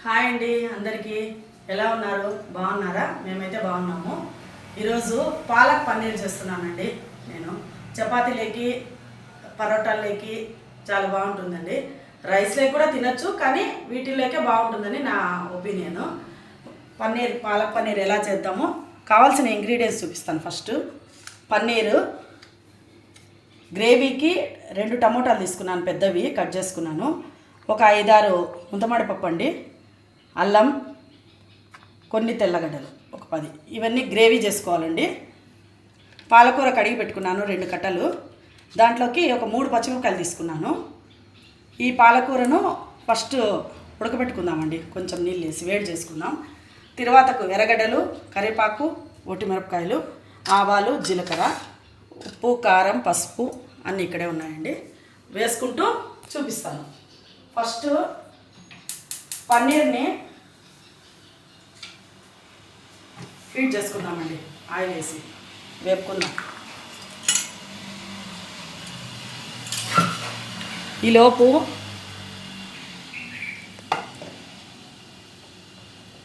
Hi అండి, అందరికీ ఎలా ఉన్నారు? బాగున్నారా? మేమైతే బాగున్నాము. ఈరోజు పాలక్ పన్నీర్ చేస్తున్నానండి. నేను చపాతీలోకి పరోటాల్లోకి చాలా బాగుంటుందండి. రైస్లోకి కూడా తినచ్చు, కానీ వీటిల్లోకే బాగుంటుందని నా ఒపీనియన్. పాలక్ పన్నీర్ ఎలా చేద్దామో కావాల్సిన ఇంగ్రీడియంట్స్ చూపిస్తాను. ఫస్ట్ పన్నీరు గ్రేవీకి 2 టమోటాలు తీసుకున్నాను, పెద్దవి కట్ చేసుకున్నాను. ఒక 5-6 ముంతమాడి పప్పు అండి, అల్లం, కొన్ని తెల్లగడ్డలు ఒక 10. ఇవన్నీ గ్రేవీ చేసుకోవాలండి. పాలకూర కడిగి పెట్టుకున్నాను 2 కట్టలు. దాంట్లోకి ఒక 3 పచ్చిమిరపకాయలు తీసుకున్నాను. ఈ పాలకూరను ఫస్ట్ ఉడకబెట్టుకుందామండి. కొంచెం నీళ్ళు వేసి వేడి చేసుకుందాం. తర్వాతకు ఎర్రగడ్డలు, కరివేపాకు, ఒట్టిమిరపకాయలు, ఆవాలు, జీలకర్ర, ఉప్పు, కారం, పసుపు అన్నీ ఇక్కడే ఉన్నాయండి. వేసుకుంటూ చూపిస్తాను. ఫస్ట్ పన్నీర్ని హీట్ చేసుకుందామండి. ఆయిల్ వేసి వేపుకుందాం. ఈలోపు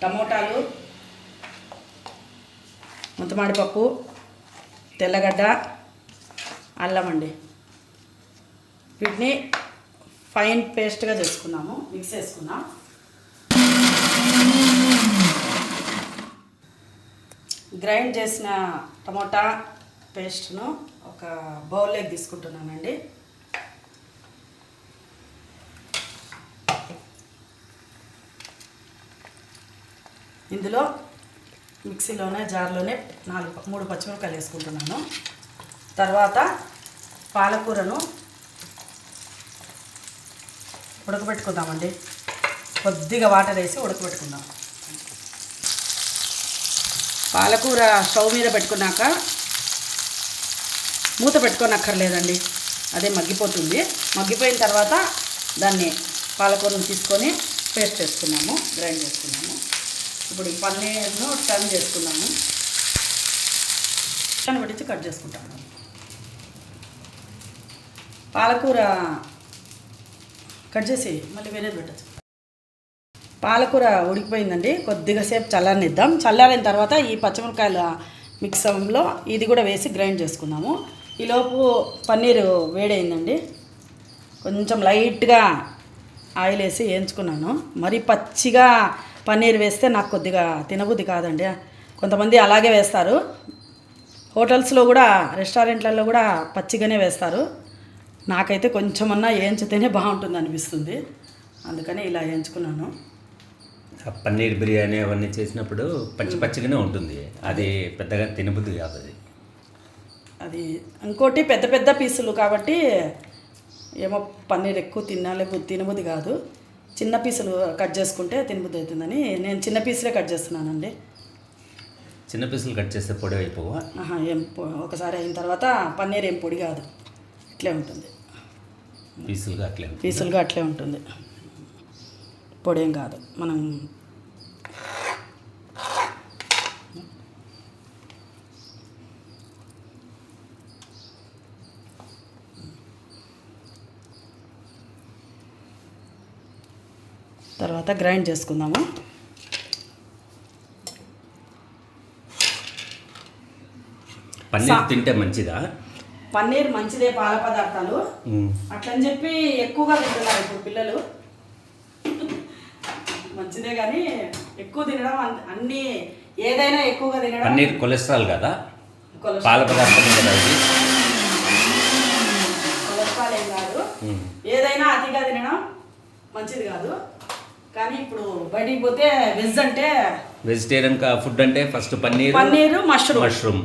టమోటాలు, ముంతమాడిపప్పు, తెల్లగడ్డ, అల్లం అండి, వీటిని ఫైన్ పేస్ట్గా చేసుకున్నాము. మిక్స్ చేసుకున్నాం. గ్రైండ్ చేసిన టమోటా పేస్ట్ను ఒక బౌల్లోకి తీసుకుంటున్నానండి. ఇందులో మిక్సీలోనే జార్లోనే 3 పచ్చిమిరపకాయలు వేసుకుంటున్నాను. తర్వాత పాలకూరను ఉడకబెట్టుకుందామండి. కొద్దిగా వాటర్ వేసి ఉడకబెట్టుకుందాం. పాలకూర స్టవ్ మీద పెట్టుకున్నాక మూత పెట్టుకోనక్కర్లేదండి, అదే మగ్గిపోతుంది. మగ్గిపోయిన తర్వాత దాన్ని పాలకూరను తీసుకొని పేస్ట్ చేసుకున్నాము, గ్రైండ్ చేసుకున్నాము. ఇప్పుడు ఈ పన్నీర్ను టర్న్ చేసుకున్నాము. టర్న్ పట్టించి కట్ చేసుకుంటాము. పాలకూర కట్ చేసి మళ్ళీ వేరేది పెట్టచ్చు. పాలకూర ఉడికిపోయిందండి. కొద్దిగా సేపు చల్లారనిద్దాం. చల్లారిన తర్వాత ఈ పచ్చిమిరపకాయల మిక్సంలో ఇది కూడా వేసి గ్రైండ్ చేసుకుందాము. ఈలోపు పన్నీరు వేడైందండి. కొంచెం లైట్గా ఆయిల్ వేసి వేయించుకున్నాను. మరి పచ్చిగా పన్నీర్ వేస్తే నాకు కొద్దిగా తినబుద్ధి కాదండి. కొంతమంది అలాగే వేస్తారు. హోటల్స్లో కూడా, రెస్టారెంట్లలో కూడా పచ్చిగానే వేస్తారు. నాకైతే కొంచెమన్నా వేయించితేనే బాగుంటుంది అనిపిస్తుంది. అందుకని ఇలా వేయించుకున్నాను. పన్నీర్ బిర్యానీ అవన్నీ చేసినప్పుడు పచ్చిగానే ఉంటుంది. అది పెద్దగా తినబుద్ధి కాదు. అది ఇంకోటి పెద్ద పెద్ద పీసులు కాబట్టి ఏమో పన్నీర్ ఎక్కువ తినబుద్ధి కాదు. చిన్న పీసులు కట్ చేసుకుంటే తినబుద్ధి అవుతుందని నేను చిన్న పీసులే కట్ చేస్తున్నానండి. చిన్న పీసులు కట్ చేస్తే పొడి అయిపోవా? ఒకసారి అయిన తర్వాత పన్నీర్ ఏం పొడి కాదు, ఇట్లే ఉంటుంది. పీసులుగా అట్లే ఉంటుంది, పొడేం కాదు. మనం తర్వాత గ్రైండ్ చేసుకుందాము. పన్నీర్ తింటే మంచిదా? పన్నీర్ మంచిదే, పాల పదార్థాలు అట్లని చెప్పి ఎక్కువగా తింటున్నారు ఇప్పుడు పిల్లలు. మంచిదే కానీ ఎక్కువ తినడం అన్నీ ఏదైనా ఎక్కువగా తినడం. పన్నీర్ కొలెస్ట్రాల్ కదా, పాల పదార్థం కదా, కొలెస్ట్రాల్ ఏం కాదు. ఏదైనా అతిగా తినడం మంచిది కాదు. కానీ ఇప్పుడు బయటికి పోతే వెజ్ అంటే, వెజిటేరియన్ ఫుడ్ అంటే ఫస్ట్ పన్నీరు, మష్రూమ్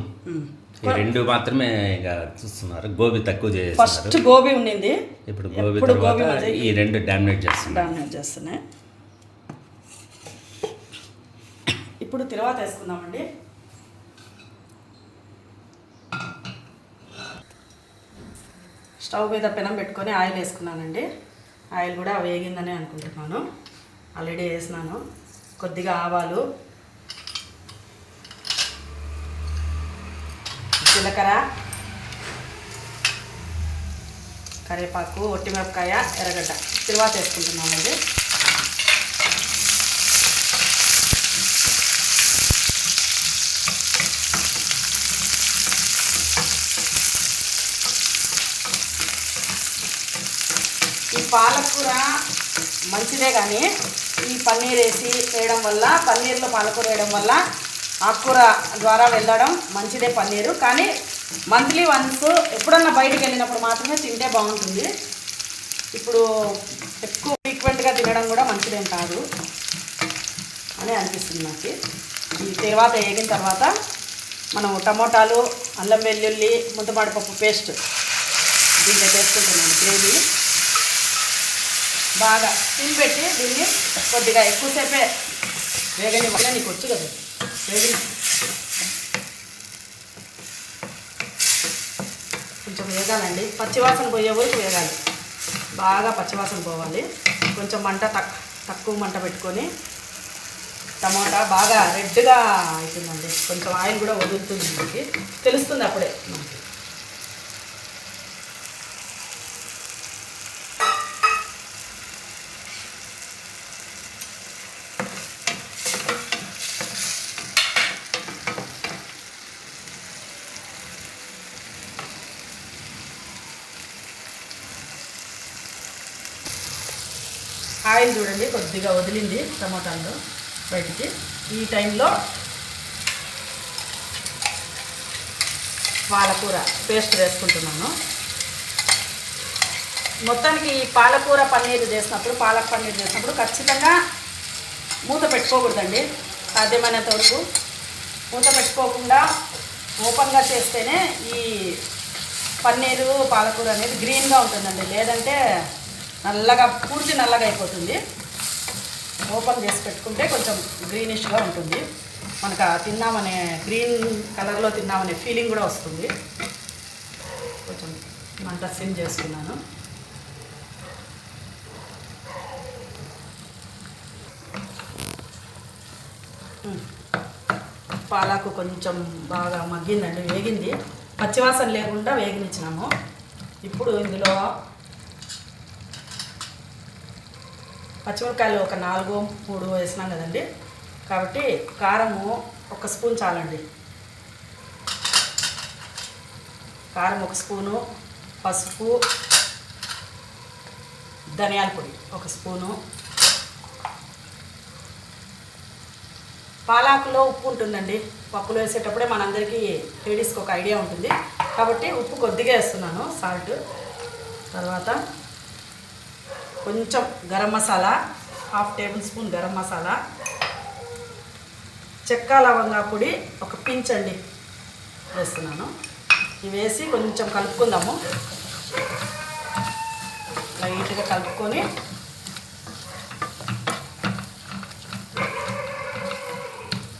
ఈ 2 మాత్రమే ఇక చూస్తున్నారు. గోబీ తక్కువ చేస్తున్నారు. ఫస్ట్ గోబీ ఉండింది, ఇప్పుడు గోబీ తర్వాత ఈ 2 డామినేట్ చేస్తున్నాయి. ఇప్పుడు తర్వాత వేసుకుందామండి. స్టవ్ మీద పెనం పెట్టుకొని ఆయిల్ వేసుకున్నానండి. ఆయిల్ కూడా వేగిందని అనుకుంటున్నాను. ఆల్రెడీ వేసినాను. కొద్దిగా ఆవాలు, జీలకర్ర, కరివేపాకు, ఒట్టిమిరపకాయ, ఎర్రగడ్డ తర్వాత వేసుకుంటున్నామండి. పాలకూర మంచిదే, కానీ ఈ పన్నీర్ వేసి వేయడం వల్ల, పన్నీర్లో పాలకూర వేయడం వల్ల ఆకుకూర ద్వారా వెళ్ళడం మంచిదే పన్నీరు. కానీ మంత్లీ వన్స్ ఎప్పుడన్నా బయటికి వెళ్ళినప్పుడు మాత్రమే తింటే బాగుంటుంది. ఇప్పుడు ఎక్కువ ఫ్రీక్వెంట్గా తినడం కూడా మంచిదేం కాదు అని అనిపిస్తుంది నాకు. ఈ తర్వాత వేగిన తర్వాత మనం టమోటాలు, అల్లం వెల్లుల్లి, ముంతమాడిపప్పు పేస్ట్ దీంట్లో వేసుకుంటున్నాను. గ్రేవీ బాగా తినిపెట్టి దీన్ని కొద్దిగా ఎక్కువసేపే వేగని వల్ల నీకు వచ్చు కదా వేగి కొంచెం వేగాలండి. పచ్చివాసన పోయే వరకు వేగాలి, బాగా పచ్చివాసన పోవాలి. కొంచెం మంట తక్కువ మంట పెట్టుకొని టమాటా బాగా రెడ్గా అవుతుందండి. కొంచెం ఆయిల్ కూడా వదులుతుంది, మనకి తెలుస్తుంది అప్పుడే మనకి. ఆయిల్ చూడండి కొద్దిగా వదిలింది టమాటాల్లో బయటికి. ఈ టైంలో పాలకూర పేస్ట్ వేసుకుంటున్నాను. మొత్తానికి పాలకూర పన్నీర్ చేసినప్పుడు, పాలక్ పన్నీర్ చేసినప్పుడు ఖచ్చితంగా మూత పెట్టుకోకూడదండి. సాధ్యమైనంత వరకు మూత పెట్టుకోకుండా ఓపెన్గా చేస్తేనే ఈ పన్నీరు పాలకూర అనేది గ్రీన్గా ఉంటుందండి. లేదంటే నల్లగా, పూర్తి నల్లగా అయిపోతుంది. ఓపెన్ చేసి పెట్టుకుంటే కొంచెం గ్రీనిష్గా ఉంటుంది. మనకు తిన్నామనే గ్రీన్ కలర్లో తిన్నామనే ఫీలింగ్ కూడా వస్తుంది. కొంచెం మంట సిమ్ చేసుకున్నాను. పాలకు కొంచెం బాగా మగ్గిందండి, వేగింది. పచ్చివాసన లేకుండా వేగనిచ్చినాము. ఇప్పుడు ఇందులో పచ్చిమిరపకాయలు ఒక 4-3 వేసినాం కదండి, కాబట్టి కారము 1 స్పూన్ చాలండి. కారం 1 స్పూను, పసుపు, ధనియాల పొడి 1 స్పూను. పాలాకులో ఉప్పు ఉంటుందండి. పప్పులో వేసేటప్పుడే మనందరికీ లేడీస్కి ఒక ఐడియా ఉంటుంది, కాబట్టి ఉప్పు కొద్దిగా వేస్తున్నాను, సాల్ట్. తర్వాత కొంచెం గరం మసాలా, 1/2 టేబుల్ స్పూన్ గరం మసాలా, చెక్క లవంగా పొడి 1 పించ్ అండి వేస్తున్నాను. ఇవి వేసి కొంచెం కలుపుకుందాము. లైట్గా కలుపుకొని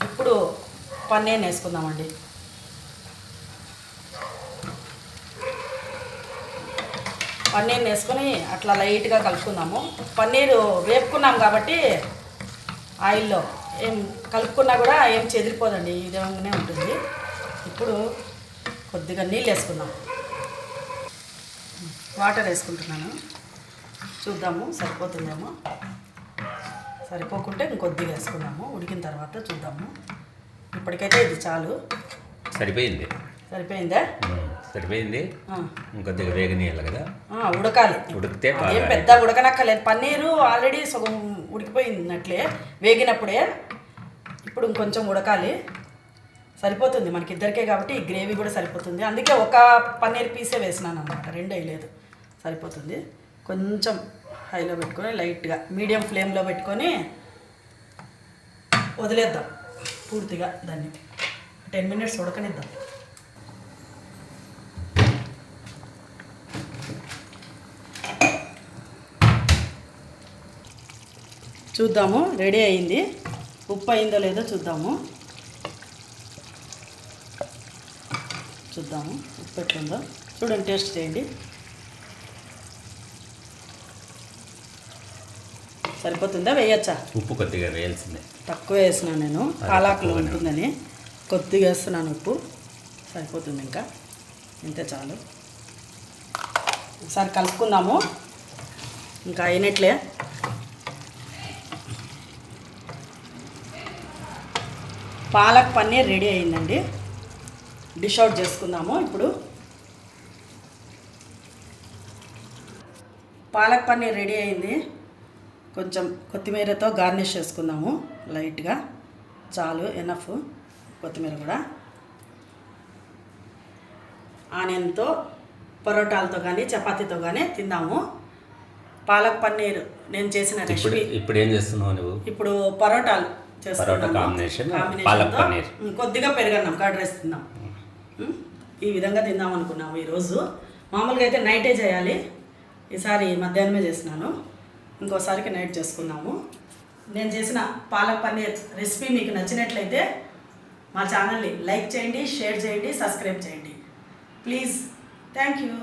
ఇప్పుడు పన్నీర్ వేసుకుందామండి. పన్నీర్ వేసుకొని అట్లా లైట్గా కలుపుకుందాము. పన్నీరు వేపుకున్నాం కాబట్టి ఆయిల్లో ఏం కలుపుకున్నా కూడా ఏం చెదిరిపోదండి, ఈ విధంగానే ఉంటుంది. ఇప్పుడు కొద్దిగా నీళ్ళు వేసుకుందాం. వాటర్ వేసుకుంటున్నాను, చూద్దాము సరిపోతుందేమో. సరిపోకుంటే ఇంకొద్దిగా వేసుకుందాము, ఉడికిన తర్వాత చూద్దాము. ఇప్పటికైతే ఇది చాలు. సరిపోయింది. సరిపోయిందా? సరిపోయింది. ఇంకొద్దిగా వేగనీయాలి కదా, ఉడకాలి. ఉడికితే ఏం పెద్ద ఉడకనక్కర్లేదు. పన్నీరు ఆల్రెడీ సగం ఉడికిపోయినట్లే వేగినప్పుడే. ఇప్పుడు ఇంకొంచెం ఉడకాలి, సరిపోతుంది మనకి ఇద్దరికే కాబట్టి. ఈ గ్రేవీ కూడా సరిపోతుంది. అందుకే 1 పన్నీర్ పీసే వేసినాను అన్నమాట, 2 వేయలేదు. సరిపోతుంది. కొంచెం హైలో పెట్టుకొని లైట్గా మీడియం ఫ్లేమ్లో పెట్టుకొని వదిలేద్దాం పూర్తిగా. దాన్ని 10 మినిట్స్ ఉడకనిద్దాం. చూద్దాము, రెడీ అయింది. ఉప్పు అయిందో లేదో చూద్దాము. ఉప్పు ఎట్లుందో చూడండి, టేస్ట్ చేయండి. సరిపోతుందా? వేయచ్చా? ఉప్పు కొద్దిగా వేయాల్సిందే. తక్కువ వేసినాను నేను, పాలాకులో ఉంటుందని కొద్దిగా వేస్తున్నాను ఉప్పు. సరిపోతుంది, ఇంకా ఇంతే చాలు. ఒకసారి కలుపుకుందాము. ఇంకా అయినట్లే. పాలక్ పన్నీర్ రెడీ అయిందండి. డిష్ అవుట్ చేసుకుందాము ఇప్పుడు. పాలక్ పన్నీర్ రెడీ అయింది. కొంచెం కొత్తిమీరతో గార్నిష్ చేసుకుందాము లైట్గా, చాలు ఎనఫ్. కొత్తిమీర కూడా ఆనియన్తో పరోటాలతో కానీ చపాతీతో కానీ తిందాము. పాలక్ పన్నీర్ నేను చేసిన రెసిపీ. ఇప్పుడు ఏం చేస్తున్నావు నువ్వు? ఇప్పుడు పరోటాలు పరోటా చేస్తున్నాను. కాంబినేషన్ పాలక్ కాంబినేషన్తో పన్నీర్. కొద్దిగా పెరుగన్నాం, కర్డ్ రైస్ తిందాం. ఈ విధంగా తిందాం అనుకున్నాము ఈరోజు. మామూలుగా అయితే నైటే చేయాలి, ఈసారి మధ్యాహ్నమే చేసినాను. ఇంకోసారికి నైట్ చేసుకుందాము. నేను చేసిన పాలక్ పన్నీర్ రెసిపీ మీకు నచ్చినట్లయితే మా ఛానల్ని లైక్ చేయండి, షేర్ చేయండి, సబ్స్క్రైబ్ చేయండి ప్లీజ్. Thank you.